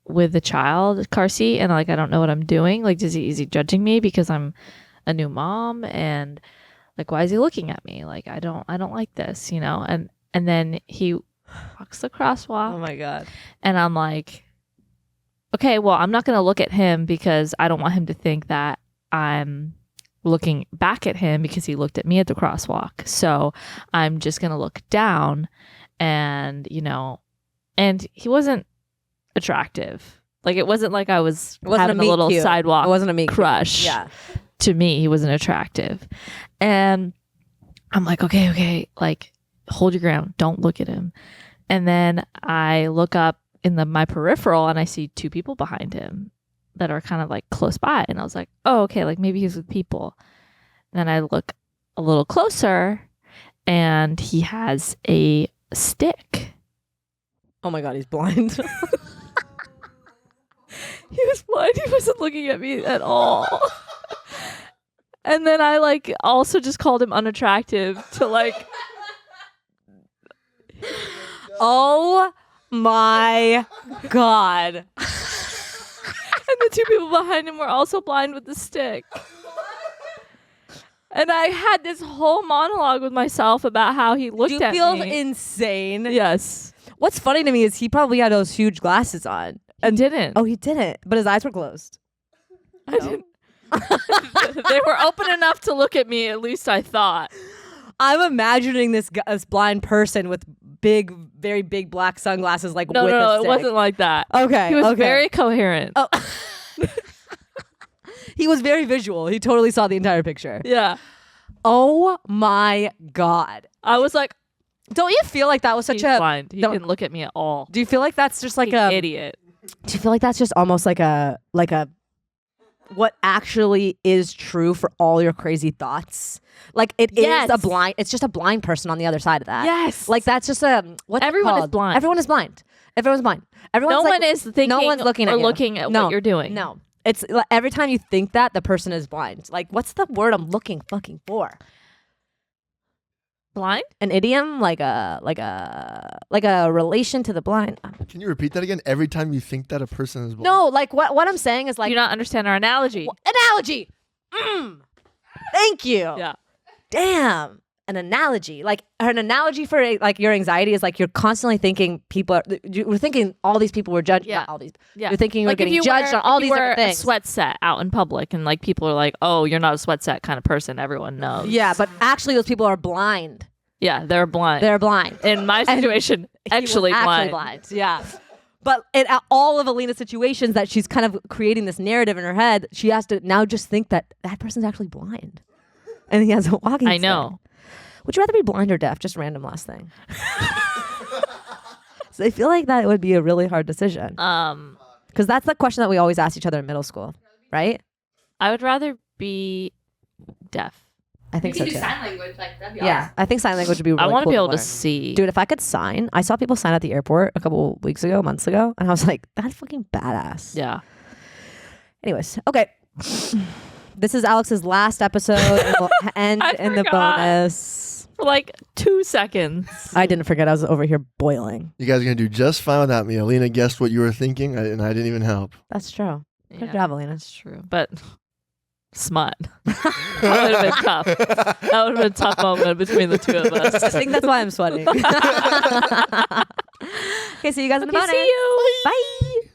with a child car seat, and like I don't know what I'm doing? Like, is he judging me because I'm a new mom? And like, why is he looking at me? Like, I don't like this, And then he walks the crosswalk. Oh my God. And I'm like, okay, well, I'm not going to look at him because I don't want him to think that I'm looking back at him because he looked at me at the crosswalk. So I'm just going to look down, and, and he wasn't attractive. Like, it wasn't like I was having a little sidewalk It wasn't a meet crush. Yeah. To me, he wasn't attractive. And I'm like, okay, like, hold your ground. Don't look at him. And then I look up in my peripheral, and I see two people behind him that are kind of like close by. And I was like, oh, okay, like maybe he's with people. And then I look a little closer, and he has a stick. Oh my God, he's blind. He was blind. He wasn't looking at me at all. And then I like also just called him unattractive to like. Oh my God. And the two people behind him were also blind with the stick. And I had this whole monologue with myself about how he looked at Do you feel me. insane? Yes. What's funny to me is he probably had those huge glasses on. I didn't. Oh, he didn't. But his eyes were closed. I didn't. They were open enough to look at me, at least I thought. I'm imagining this blind person with big, very big black sunglasses, like No, with a it stick. wasn't like that. Okay. He was okay. very coherent. Oh. He was very visual. He totally saw the entire picture. Yeah. Oh my God. I was like, Don't you feel like that was such he's a blind. He didn't look at me at all. Do you feel like that's just like Like a idiot. Do you feel like that's just almost like a what actually is true for all your crazy thoughts? Like it Yes. is it's just a blind person on the other side of that. Yes. Like that's just what's it Everyone is called? blind. Everyone is blind. Everyone's blind. Everyone's No like, one is thinking no one's looking at or you. looking at No, what you're doing. No. It's like, every time you think that, the person is blind. Like, what's the word I'm looking fucking for? Blind? An idiom, like a relation to the blind. Can you repeat that again? Every time you think that a person is blind. No, like what I'm saying is like Do you not understand our analogy? analogy. Thank you. Yeah. Damn. An analogy. Like an analogy for like your anxiety is like you're constantly thinking you're thinking all these people were judged. Yeah. Not all these. Yeah. You're thinking you're Like if getting you judged wear- on all if you these wear different things. a sweat set out in public, and like people are like, "Oh, you're not a sweat set kind of person." Everyone knows. Yeah, but actually those people are blind. Yeah, they're blind. They're blind. in my situation, He was actually blind. Yeah. But in all of Aleena's situations that she's kind of creating this narrative in her head, she has to now just think that person's actually blind. And he has a walking I stick. know. Would you rather be blind or deaf? Just random last thing. So I feel like that would be a really hard decision. Because that's the question that we always asked each other in middle school, right? I would rather be deaf. I think You so can do too. sign language, like that'd be Yeah, awesome. I think sign language would be really I want to cool be able to learn. see. Dude, if I could sign, I saw people sign at the airport a couple months ago, and I was like, that's fucking badass. Yeah. Anyways, okay. This is Alex's last episode, and we'll end I in the forgot. bonus. For like 2 seconds. I didn't forget. I was over here boiling. You guys are going to do just fine without me. Aleena guessed what you were thinking, and I didn't even help. That's true. Good Yeah, job, Aleena. that's true. But smut. That would have been tough. That would have been a tough moment between the two of us. I think that's why I'm sweating. Okay, see you guys in the Okay, bonus. see you. Bye.